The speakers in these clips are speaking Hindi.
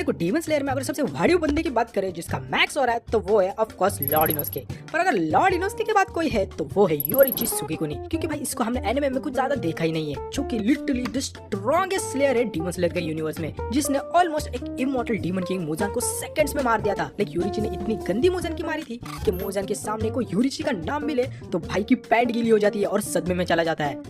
देखो डीमन स्लेयर में अगर सबसे वाडियो बंदे की बात करें जिसका मैक्स हो रहा है तो वो है ऑफ कोर्स लॉर्ड इनोस्के। पर अगर लॉर्ड इनोस्के के बाद कोई है तो वो है योरिची सुगिकुनी, क्योंकि भाई इसको हमने एनिमे में कुछ ज्यादा देखा ही नहीं है, जो कि लिटरली द स्ट्रॉन्गेस्ट स्लेयर है डीमन स्लेयर के यूनिवर्स में, जिसने ऑलमोस्ट एक इमॉर्टल डीमन किंग मोजान को सेकंड्स में मार दिया था। लेकिन योरिची ने इतनी गंदी मोजान की मारी थी कि मोजान के सामने को योरिची का नाम मिले तो भाई की पैंट गीली हो जाती है और सदमे में चला जाता है।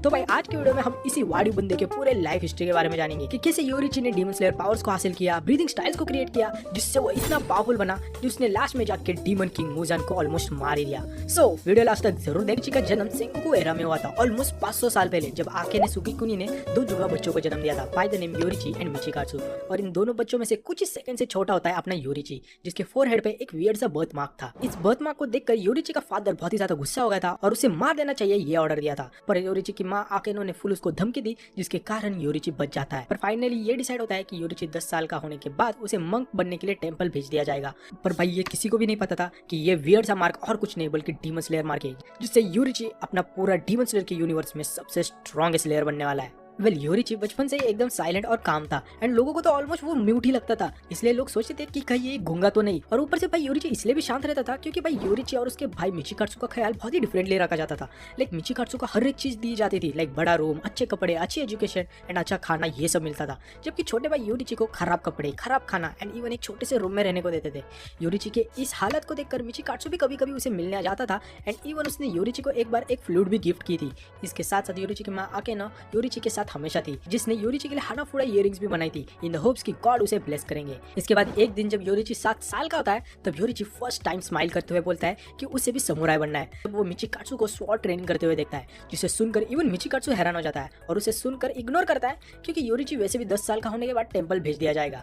तो भाई आज के वीडियो में हम इसी वाडियो बंदे के पूरे लाइफ हिस्ट्री के बारे में जानेंगे कि कैसे योरिची ने डीमन स्लेयर पावर्स को हासिल किया, ब्रीदिंग स्टाइल्स को क्रिएट किया, जिससे वो इतना पावरफुल बना कि उसने लास्ट में जाके डीमन किंग मोजान को ऑलमोस्ट मार ही दिया। सो वीडियो लास्ट तक जरूर देखिए। का जन्म सेंगोकू एरा में हुआ था ऑलमोस्ट 500 साल पहले, जब आके ने सुगिकुनी ने 2 जुड़वा बच्चों को जन्म दिया था by the name Yoriichi and Michikatsu. और इन दोनों बच्चों में से कुछ ही सेकंड से छोटा होता है अपना योरिची, जिसके फोरहेड पे एक वियर्ड सा बर्थ मार्क था। इस बर्थ मार्क को देखकर योरिची का फादर बहुत ही ज्यादा गुस्सा हो गया था और उसे मार देना चाहिए ये ऑर्डर दिया था। पर योरिची की माँ आकेनो ने फुल उसको धमकी दी, जिसके कारण योरिची बच जाता है। पर फाइनली ये डिसाइड होता है कि योरिची 10 साल का होने के बाद उसे मंक बनने के लिए टेंपल भेज दिया जाएगा। पर भाई ये किसी को भी नहीं पता था कि ये वियर्ड सा मार्क और कुछ नहीं बल्कि डीमन स्लेयर मार्क है, जिससे योरिची अपना पूरा डीमन स्लेयर के यूनिवर्स में सबसे स्ट्रॉन्गेस्ट स्लेयर बनने वाला है। योरिची बचपन से ही एकदम साइलेंट और काम था एंड लोगों को तो ऑलमोस्ट वो म्यूट ही लगता था, इसलिए लोग सोचते थे कि कहीं ये गूंगा तो नहीं। और ऊपर से भाई योरिची इसलिए भी शांत रहता था क्योंकि भाई योरिची और उसके भाई मिचिकात्सु का ख्याल बहुत ही डिफरेंटली रखा जाता था। लाइक मिचिकात्सु को हर एक चीज दी जाती थी, लाइक बड़ा रूम, अच्छे कपड़े, अच्छी एजुकेशन एंड अच्छा खाना, ये सब मिलता था। जबकि छोटे भाई योरिची को खराब कपड़े, खराब खाना एंड इवन एक छोटे से रूम में रहने को देते थे। योरिची के इस हालत को देखकर मिचिकात्सु भी कभी कभी उसे मिलने आ जाता था एंड इवन उसने योरिची को एक बार एक फ्लूट भी गिफ्ट की थी। इसके साथ साथ योरिची की माँ आकेनो योरिची के साथ हमेशा थी, जिसने योरिची के लिए हानाफुड़ा इयररिंग्स भी बनाई थी इन द होप्स कि गॉड उसे ब्लेस करेंगे। इसके बाद एक दिन जब योरिची 7 साल का होता है तब योरिची फर्स्ट टाइम स्माइल करते हुए बोलता है कि उसे भी समुराई बनना है। तब वो मिचिकात्सु को स्वॉर्ड ट्रेनिंग करते हुए देखता है, जिसे सुनकर इवन मिचिकात्सु हैरान हो जाता है और उसे सुनकर इग्नोर करता है क्योंकि योरिची वैसे भी 10 साल का होने के बाद टेंपल भेज दिया जाएगा।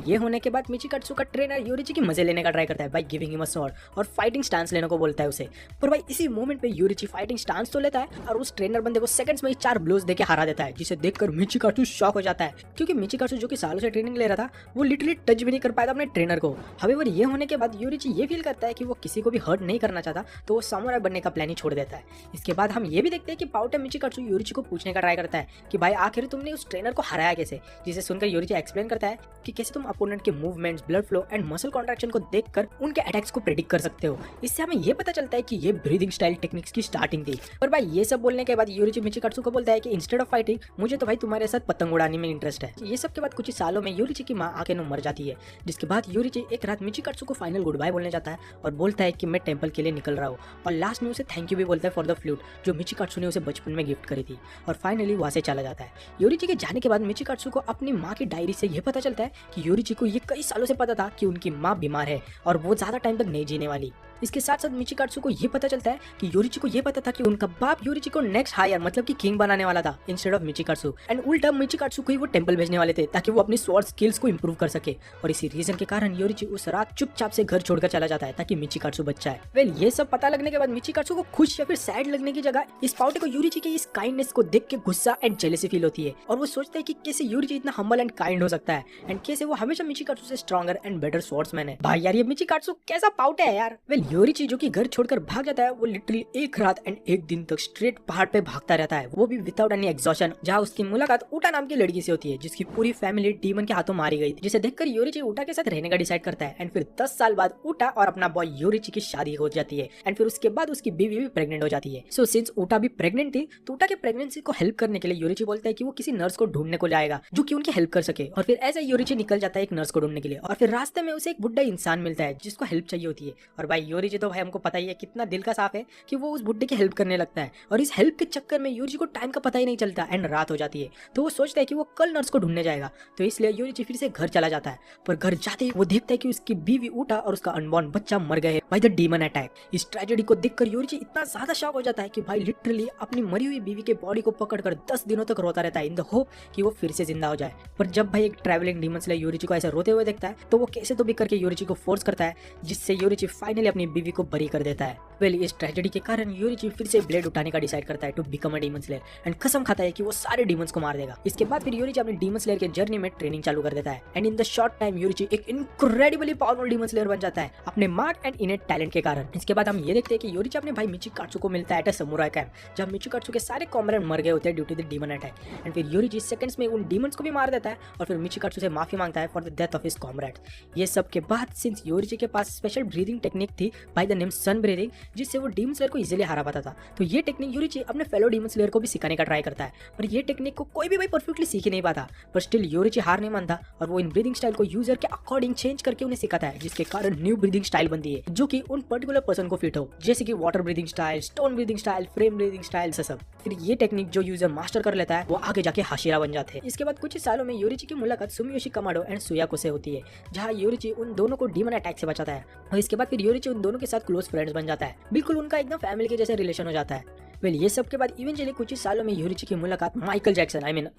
ये होने के बाद मिचिकात्सु का ट्रेनर योरिची की मजे लेने का ट्राई करता है by giving him a sword और फाइटिंग स्टांस लेने को बोलता है उसे। पर भाई इसी मोमेंट पे योरिची फाइटिंग स्टांस तो लेता है और उस ट्रेनर बंदे को सेकंड्स में ही 4 ब्लोज देके हरा देता है, जिसे देखकर मिचिकात्सु शॉक हो जाता है क्योंकि मिचिकात्सु जो कि सालों से ट्रेनिंग ले रहा था वो लिटरली टच भी नहीं कर पाया था अपने ट्रेनर को। हावेवर ये होने के बाद योरिची ये फील करता है कि वो किसी को भी हर्ट नहीं करना चाहता, तो वो सामुराई बनने का प्लान ही छोड़ देता है। इसके बाद हम ये भी देखते हैं कि पाउटे मिचिकात्सु योरिची को पूछने का ट्राई करता है कि भाई आखिर तुमने उस ट्रेनर को हराया कैसे, जिसे सुनकर योरिची एक्सप्लेन करता है कि कैसे तुम अपोनेंट के movements, blood flow and muscle contraction को देखकर उनके अटैक्स को प्रेडिक्ट कर सकते हो। इससे हमें ये पता चलता है कि ये ब्रीदिंग स्टाइल टेक्निक्स की स्टार्टिंग थी। पर भाई ये सब बोलने के बाद योरिची मिचिकात्सु को बोलता है कि इंस्टेड ऑफ फाइटिंग मुझे तो भाई तुम्हारे साथ पतंग उड़ाने में इंटरेस्ट है। ये सब के बाद कुछ ही सालों में योरिची की माँ आकेनो मर जाती है, जिसके बाद योरिची एक रात मिचिकात्सु को फाइनल गुड बाय बोलने जाता है और बोलता है कि मैं टेंपल के लिए निकल रहा हूँ। और लास्ट में उसे थैंक यू भी बोलता है फॉर द फ्लूट जो मिचिकात्सु ने उसे बचपन में गिफ्ट करी थी। और फाइनली वहां से चला जाता है। योरिची के जाने के बाद मिचिकात्सु को अपनी माँ की डायरी से यह पता चलता है कि योरिची को ये कई सालों से पता था कि उनकी माँ बीमार है और वो ज्यादा टाइम तक नहीं जीने वाली। इसके साथ साथ मिचिकात्सु को ये पता चलता है कि योरिची को ये पता था कि उनका बाप योरिची को नेक्स्ट हायर मतलब कि किंग बनाने वाला था इंस्टेड ऑफ मिचिकात्सु, एंड उल्टा मिचिकात्सु को ही वो टेंपल भेजने वाले थे ताकि वो अपनी स्वॉर्ड स्किल्स को इंप्रूव कर सके। और इसी रीजन के कारण योरिची उस रात चुपचाप से घर छोड़कर चला जाता है ताकि मिचिकात्सु बच जाए। ये सब पता लगने के बाद मिचिकात्सु को खुश या फिर सैड लगने की जगह इस पाउटे को योरिची के इस काइंडनेस को देख के गुस्सा एंड जेलसी फील होती है और वो सोचता है कि कैसे योरिची इतना हम्बल एंड काइंड हो सकता है एंड कैसे वो हमेशा मिचिकात्सु से स्ट्रॉन्गर एंड बेटर स्वॉर्ड्समैन है। भाई यार ये मिचिकात्सु कैसा पाउटे है यार। योरिची जो कि घर छोड़कर भाग जाता है वो लिटरली एक रात एंड एक दिन तक स्ट्रेट पहाड़ पे भागता रहता है, वो भी विदाउट एनी एग्जॉशन, जहाँ उसकी मुलाकात उटा नाम की लड़की से होती है जिसकी पूरी फैमिली डीमन के हाथों मारी गई थी, जिसे देखकर योरिची उटा के साथ रहने का डिसाइड करता है। एंड फिर 10 साल बाद उटा और अपना बॉय योरिची की शादी हो जाती है एंड फिर उसके बाद उसकी बीवी भी प्रेग्नेंट हो जाती है। सो सिंस उटा भी प्रेग्नेंट थी तो उटा के प्रेगनेंसी को हेल्प करने के लिए योरिची बोलता है कि वो किसी नर्स को ढूंढने को जाएगा जो कि उनकी हेल्प कर सके। और फिर ऐसे योरिची निकल जाता है एक नर्स को ढूंढने के लिए और फिर रास्ते में उसे एक बुढ़ा इंसान मिलता है जिसको हेल्प चाहिए होती है। और भाई योरिची तो भाई हमको पता ही है कितना दिल का साफ है कि वो उस बुड्ढे की हेल्प करने लगता है और इस हेल्प के चक्कर में योरिची को टाइम का पता ही नहीं चलता एंड रात हो जाती है। तो वो सोचता है कि वो कल नर्स को ढूंढने जाएगा, तो इसलिए योरिची फिर से घर चला जाता है। पर घर जाते ही वो देखता है कि उसकी बीवी उटा और उसका अनबॉर्न बच्चा मर गए बाय द डीमन अटैक। इस ट्रेजेडी को देखकर योरिची इतना ज्यादा शॉक हो जाता है कि भाई लिटरली अपनी मरी हुई बीवी के बॉडी को पकड़कर 10 दिनों तक रोता रहता है इन द होप कि वो फिर से जिंदा हो जाए। पर जब भाई एक ट्रैवलिंग डीमन स्लेयर योरिची को ऐसे रोते हुए देखता है तो वो कैसे तो भी करके योरिची को फोर्स करता है, जिससे योरिची फाइनली अपनी बीवी को बरी कर देता है। वेल इस ट्रेजेडी के कारण योरिची फिर से ब्लेड उठाने का डिसाइड करता है to become a demon slayer and कसम खाता है कि वो सारे डीमंस को मार देगा। इसके बाद फिर योरिची अपने डीमन स्लेयर के जर्नी में ट्रेनिंग चालू कर देता है and in the short time Yoriichi एक इनक्रेडिबली पावरफुल डीमन स्लेयर बन जाता है अपने मार्क एंड इनेट टैलेंट के कारण। इसके बाद हम ये देखते हैं कि योरिची अपने भाई मिचिकात्सु को मिलता है एट अ समुराई कैंप, जब मिचिकात्सु के सारे कॉमरेड मर गए होते हैं due to the demon attack and फिर योरिची सेकंड्स में उन डीमंस को भी मार देता है और फिर मिचिकात्सु से माफी मांगता है for the death of his comrade. ये सब के बाद सिंस योरिची के पास स्पेशल ब्रीदिंग टेक्निक थी by the name sun breathing, जिससे वो डीमन स्लेयर को इजीली हरा पाता था, तो ये टेक्निक योरिची अपने फेलो डीमन स्लेयर को भी सिखाने का ट्राई करता है। पर ये टेक्निक को कोई भी भाई परफेक्टली सीख ही नहीं पाता, पर स्टिल योरिची हार नहीं मानता और वो इन ब्रीदिंग स्टाइल को यूजर के अकॉर्डिंग चेंज करके उन्हें सिखाता है, जिसके कारण न्यू ब्रीदिंग स्टाइल बनती है जो कि उन पर्टिकुलर पर्सन को फिट हो, जैसे कि water breathing style, stone breathing style, frame breathing style सब। फिर ये टेक्निक जो यूजर मास्टर कर लेता है वो आगे जाके हाशिरा बन जाते हैं। इसके बाद कुछ सालों में योरिची की मुलाकात सुमियोशी कमाडो एंड सुयाको से होती है, जहाँ योरिची उन दोनों को डीमन अटैक से बचाता है और इसके बाद फिर योरिची उन दोनों के साथ क्लोज फ्रेंड्स बन जाता है, बिल्कुल उनका एकदम फैमिली के जैसे रिलेशन हो जाता है। वेल ये सब के बाद इवेंचुअली कुछ ही सालों में योरिची की मुलाकात Michael Jackson I mean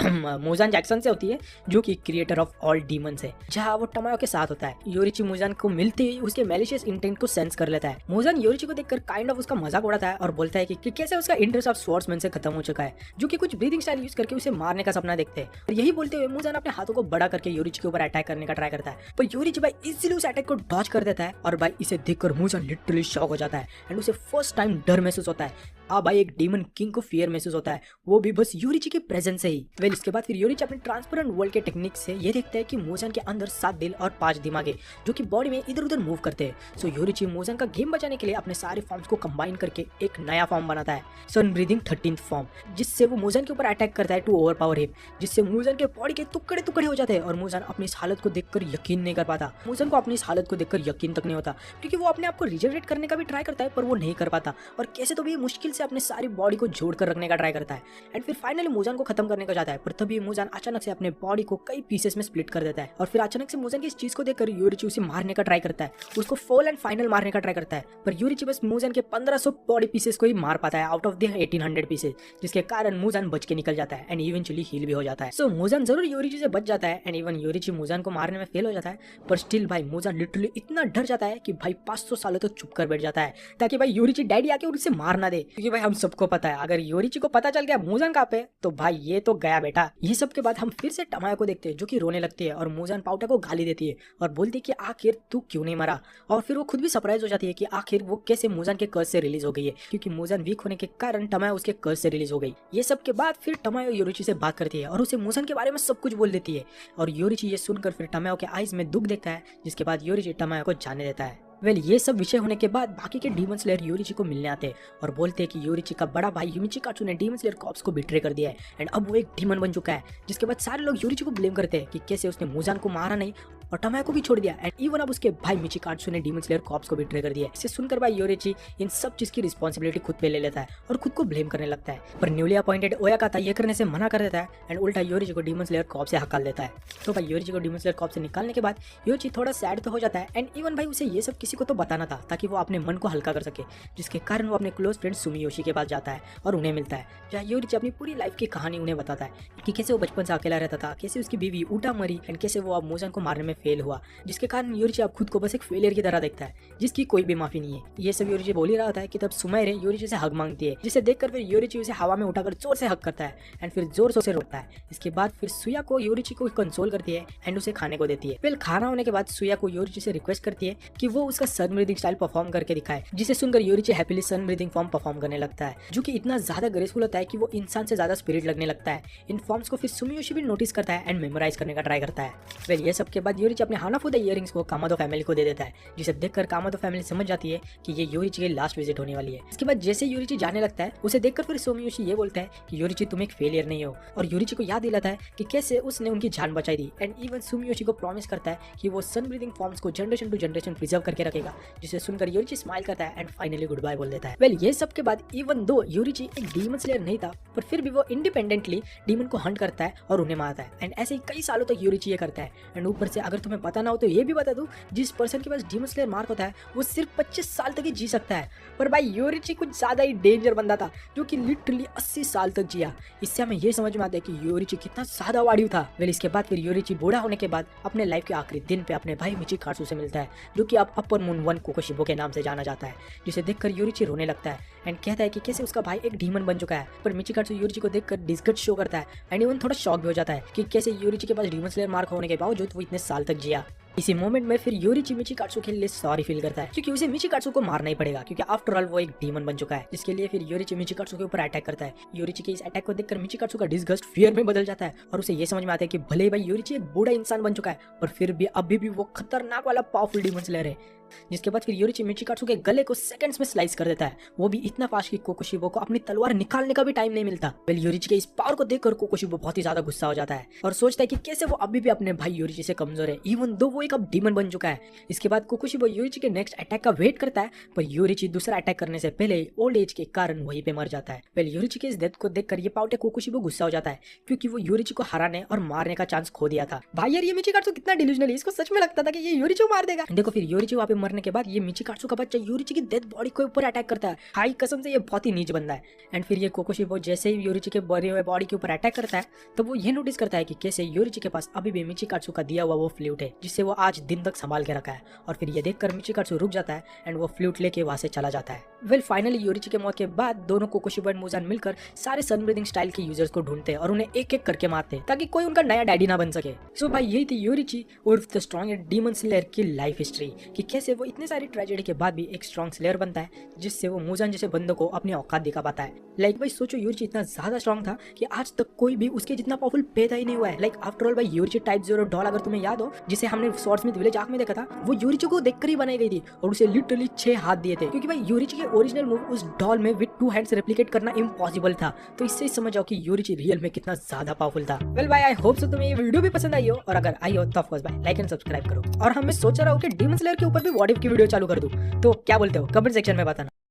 Mozan Jackson से होती है, जो कि क्रिएटर ऑफ ऑल डीमंस है, जहां वो टमायो के साथ होता है। योरिची मोजान को मिलते ही उसके मैलिशियस इंटेंट को सेंस कर लेता है। मोजान योरिची को देखकर काइंड ऑफ उसका मजाक उड़ाता है और बोलता है कि कैसे उसका इंटरेस्ट ऑफ स्वॉर्ड्समैन से खत्म हो चुका है, जो कि कुछ ब्रीदिंग स्टाइल यूज करके उसे मारने का सपना देखते हैं। और यही बोलते हुए मोजान अपने हाथों को बड़ा करके योरिची के ऊपर अटैक करने का ट्राई करता है, पर योरिची भाई इजीली उस अटैक को डॉज कर देता है और भाई इसे देखकर मोजान लिटरली शॉक हो जाता है एंड उसे फर्स्ट टाइम डर महसूस होता है। भाई एक डीमन किंग को फियर महसूस होता है, वो भी बस योरिची के प्रेजेंस से ही। वेल इसके बाद फिर योरिची अपने ट्रांसपेरेंट वर्ल्ड के टेक्निक से ये देखता है कि मोजान के अंदर 7 दिल और 5 दिमाग है जो कि बॉडी में इधर उधर मूव करते हैं। सो योरिची मोजान का गेम बचाने के लिए अपने सारे फॉर्म्स को कंबाइन करके एक नया फॉर्म बनाता है, सन ब्रीदिंग 13th फॉर्म, जिससे वो मोजान के ऊपर अटैक करता है टू ओवरपावर हिम, जिससे मोजान के बॉडी के टुकड़े टुकड़े हो जाते हैं और मोजान अपनी इस हालत को देखकर यकीन नहीं कर पाता। मोजान को अपनी इस हालत को देखकर यकीन तक नहीं होता, क्योंकि वो अपने आप को रिजनरेट करने का भी ट्राई करता है पर वो नहीं कर पाता और कैसे तो भी मुश्किल से अपने सारी बॉडी को जोड़कर रखने का ट्राई करता है एंड फिर फाइनली मोजान को खत्म करने का चाहता है। पर तभी मोजान अचानक से अपने बॉडी को कई पीसेस में स्प्लिट कर देता है और फिर अचानक से मोजान की इस चीज को देखकर योरिची उसे मारने का ट्राई करता है, उसको फुल एंड फाइनल मारने का ट्राई करता है। पर योरिची बस मोजान के 1500 बॉडी पीसेस को ही मार पाता है आउट ऑफ द 1800 पीसेस, जिसके कारण मोजान बच के निकल जाता है एंड इवेंचुअली हील भी हो जाता है। सो मोजान जरूर योरिची से बच जाता है एंड इवन योरिची मोजान को मारने में फेल हो जाता है, पर स्टिल भाई मोजान लिटरली इतना डर जाता है कि भाई 500 सालों तक चुप कर बैठ जाता है ताकि भाई योरिची डैडी आके उसे मार ना दे, क्योंकि भाई हम सबको पता है अगर योरिची को पता चल गया मोजान कहाँ पे तो भाई ये तो गया बेटा। ये सब के बाद हम फिर से टमायो को देखते हैं जो कि रोने लगती है और मोजान पाउटा को गाली देती है और बोलती है कि आखिर तू क्यों नहीं मरा, और फिर वो खुद भी सरप्राइज हो जाती है कि आखिर वो कैसे मोजान के कर्ज से रिलीज हो गई है, क्योंकि मोजान वीक होने के कारण टमायो उसके कर्ज से रिलीज हो गई। ये सब के बाद फिर टमायो योरिची से बात करती है और उसे मोजान के बारे में सब कुछ बोल देती है और योरिची ये सुनकर फिर टमायो के आईज में दुख देखता है, जिसके बाद योरिची टमायो को जाने देता है। वेल ये सब विषय होने के बाद बाकी के डीमन स्लेयर योरिची को मिलने आते हैं और बोलते हैं कि योरिची का बड़ा भाई मिचिकात्सु ने डीमन स्लेयर कॉर्प्स को बिट्रे कर दिया है एंड अब वो एक डीमन बन चुका है, जिसके बाद सारे लोग योरिची को ब्लेम करते हैं कि कैसे उसने मोजान को मारा नहीं और टमायो को भी छोड़ दिया एंड इवन अब उसके भाई मिचिकात्सु ने डीमन स्लेयर कॉर्प्स को बिट्रे कर दिया। इसे सुनकर भाई योरिची इन सब चीज की रिस्पॉन्सिबिलिटी खुद पे ले लेता है और खुद को ब्लेम करने लगता है, पर न्यूली अपॉइंटेड ओयाकाता ये करने से मना कर देता है एंड उल्टा योरिची को डीमन स्लेयर कॉर्प्स से हकाल देता है। तो भाई योरिची को डीमन स्लेयर कॉर्प्स से निकालने के बाद योरिची थोड़ा सैड तो हो जाता है एंड इवन भाई उसे ये सब किसी को तो बताना था ताकि वो अपने मन को हल्का कर सके, जिसके कारण वो अपने क्लोज फ्रेंड सुमियोशी के पास जाता है और उन्हें मिलता है, जहाँ योरिची अपनी पूरी लाइफ की कहानी उन्हें बताता है कि कैसे वो बचपन से अकेला रहता था, कैसे उसकी बीवी ऊटा मरी एंड कैसे वो अब मोजान को मारने में फेल हुआ, जिसके कारण योरिची अब खुद को बस एक फेलियर की तरह देखता है जिसकी कोई भी माफी नहीं है। ये सब योरिची बोल ही रहा था कि तब सुमाइरे योरिची से हग मांगती है, जिसे देखकर फिर योरिची उसे हवा में उठाकर जोर से हग करता है एंड फिर जोर से रोकता है। इसके बाद फिर सुया को योरिची को कंसोल करती है एंड उसे खाने को देती है। फिर खाना होने के बाद सुया को योरिची से रिक्वेस्ट करती है कि वो उसका सन ब्रीदिंग स्टाइल परफॉर्म करके दिखाए, जिसे सुनकर Yoriichi happily sun breathing form perform करने लगता है, जो कि इतना ज्यादा ग्रेसफुल होता है कि वो इंसान से ज्यादा स्पिरिट लगने लगता है। इन फॉर्म्स को फिर सुमियोशी भी नोटिस करता है एंड मेमोराइज करने का ट्राई करता है। फिर ये सब के बाद योरिची अपने हानाफुदा इयरिंग्स को कामादो फैमिली को दे देता है, जिसे देखकर कामादो फैमिली समझ जाती है कि ये योरिची की लास्ट विजिट होने वाली है। इसके बाद जैसे योरिची जाने लगता है उसे देखकर फिर सुमियोशी ये बोलता है कि योरिची तुम एक फेलियर नहीं हो, और योरिची को याद दिलाता है कि कैसे उसने उनकी जान बचाई दी एंड इवन सुमियोशी को प्रॉमिस करता है कि वो सन ब्रीदिंग फॉर्म्स को जनरेशन टू जनरेशन प्रिजर्व करके रखेगा, जिसे सुनकर योरिची स्माइल करता है एंड फाइनली गुड बाय बोल देता है। वेल ये सब के बाद इवन दो योरिची एक डीमन स्लेयर नहीं था, पर फिर भी वो इंडिपेंडेंटली डीमन को हंट करता है और उन्हें मारता है एंड ऐसे ही कई सालों तक योरिची ये करता है एंड ऊपर से अगर तुम्हें पता ना हो तो ये भी बता दूं, जिस पर्सन के पास डीमन स्लेयर मार्क होता है वो सिर्फ 25 साल तक ही जी सकता है। पर भाई योरिची कुछ ज्यादा ही डेंजर बंदा था जो कि लिटरली 80 साल तक जिया। इससे हमें ये समझ में आता है कि योरिची कितना ज्यादा वाडियो था। वेल इसके बाद फिर योरिची बूढ़ा होने के बाद अपने लाइफ के आखिरी दिन पे अपने भाई मिचिकात्सु से मिलता है, जो कि अब अपर मून 1 कोकोशिबो के नाम से जाना जाता है, जिसे देखकर योरिची रोने लगता है एंड कहता है कि कैसे उसका भाई एक डीमन बन चुका है। पर मिचिकात्सु योरिची को देखकर डिस्गस्ट शो करता है एंड इवन थोड़ा शॉक भी हो जाता है कि कैसे योरिची के पास डीमन स्लेयर मार्क होने के बावजूद वो इतने साल तक जिया। इसी मोमेंट में फिर योरिची मिचिकात्सु के लिए सॉरी फील करता है क्योंकि उसे मिचिकात्सु को मारना ही पड़ेगा, क्योंकि आफ्टर ऑल वो एक डीमन बन चुका है। जिसके लिए फिर योरिची मिचिकात्सु के ऊपर अटैक करता है। योरिची के इस अटैक को देखकर मिचिकात्सु का डिस्गस्ट फियर में बदल जाता है और उसे ये समझ में आता है कि भले ही भाई योरिची एक बूढ़ा इंसान बन चुका है पर फिर भी अभी भी वो खतरनाक वाला पावरफुल डीमन स्लेयर है। जिसके बाद फिर योरिची मिचिकात्सु के गले को सेकंड्स में स्लाइस कर देता है, वो भी इतना फास्ट कि कोकोशिबो को अपनी तलवार निकालने का भी टाइम नहीं मिलता। वेल योरिची के इस पावर को देखकर कोकोशिबो बहुत ही ज्यादा गुस्सा हो जाता है और सोचता है कि कैसे वो अभी भी अपने भाई योरिची से कमजोर है, इवन दो वो एक अब डीमन बन चुका है। इसके बाद कोकोशिबो योरिची के नेक्स्ट अटैक का वेट करता है, पर योरिची दूसरा अटैक करने से पहले ओल्ड एज के कारण वहीं पे मर जाता है। वेल योरिची के इस डेथ को देखकर ये पाउटे कोकोशिबो गुस्सा हो जाता है क्योंकि वो योरिची को हराने और मारने का चांस खो दिया था। भाई यार ये मिचिकात्सु कितना डिल्यूजनल है, इसको सच में लगता था कि ये योरिची को मार देगा। देखो फिर योरिची वहां पे मरने के बाद ये मिचिकात्सु का बच्चा योरिची की डेड बॉडी के ऊपर अटैक करता है। हाई कसम से ये बहुत ही नीच बंदा है। एंड फिर ये कोकोशिबो जैसे ही योरिची के मरे हुए बॉडी के ऊपर अटैक करता है तो वो ये नोटिस करता है कि कैसे योरिची के पास अभी भी मिचिकात्सु का दिया हुआ वो फ्लूट है जिससे वो आज दिन तक संभाल के रखा है। और फिर ये देखकर मिचिकात्सु रुक जाता है एंड वो फ्लूट लेके वहां से चला जाता है। वेल फाइनली योरिची के मौत के बाद दोनों कोकोशिबो एंड मुजान मिलकर सारे सन ब्रीदिंग स्टाइल के यूजर्स को ढूंढते हैं और उन्हें एक एक करके मारते हैं ताकि कोई उनका नया डैडी ना बन सके। सो भाई यही थी योरिची उर्फ द स्ट्रॉन्ग डीमन स्लेयर की लाइफ हिस्ट्री कि कैसे वो इतने सारी ट्रेजेडी के बाद भी एक स्ट्रॉन्ग स्लेयर बनता है जिससे वो मुजान जैसे बंदों को अपनी औकात दिखा पाता है। लाइक भाई सोचो योरिची इतना ज्यादा स्ट्रॉन्ग था कि आज तक कोई भी उसके जितना पावरफुल पैदा ही नहीं हुआ है। लाइक आफ्टर ऑल भाई योरिची टाइप 0 डॉल अगर तुम्हें याद हो जिसे हमने स्वॉर्ड्समिथ विलेज आर्क में देखा था, वो योरिची को देखकर ही बनाई गई थी और उसे लिटरली 6 हाथ दिए थे क्योंकि भाई योरिची के ओरिजिनल मूव उस डॉल में विद 2 हैंड्स रेप्लिकेट करना इम्पॉसिबल था। तो इससे समझ जाओ कि योरिची रियल में कितना ज्यादा पावरफुल था। वेल भाई आई होप सो तुम्हें ये वीडियो भी पसंद आई हो और अगर आई हो तो ऑफ कोर्स भाई लाइक एंड सब्सक्राइब करो। और हम मैं सोच रहा हूँ कि डीमन स्लेयर के ऊपर भी व्हाट इफ की वीडियो चालू कर दूं, तो क्या बोलते हो कमेंट सेक्शन में बताना।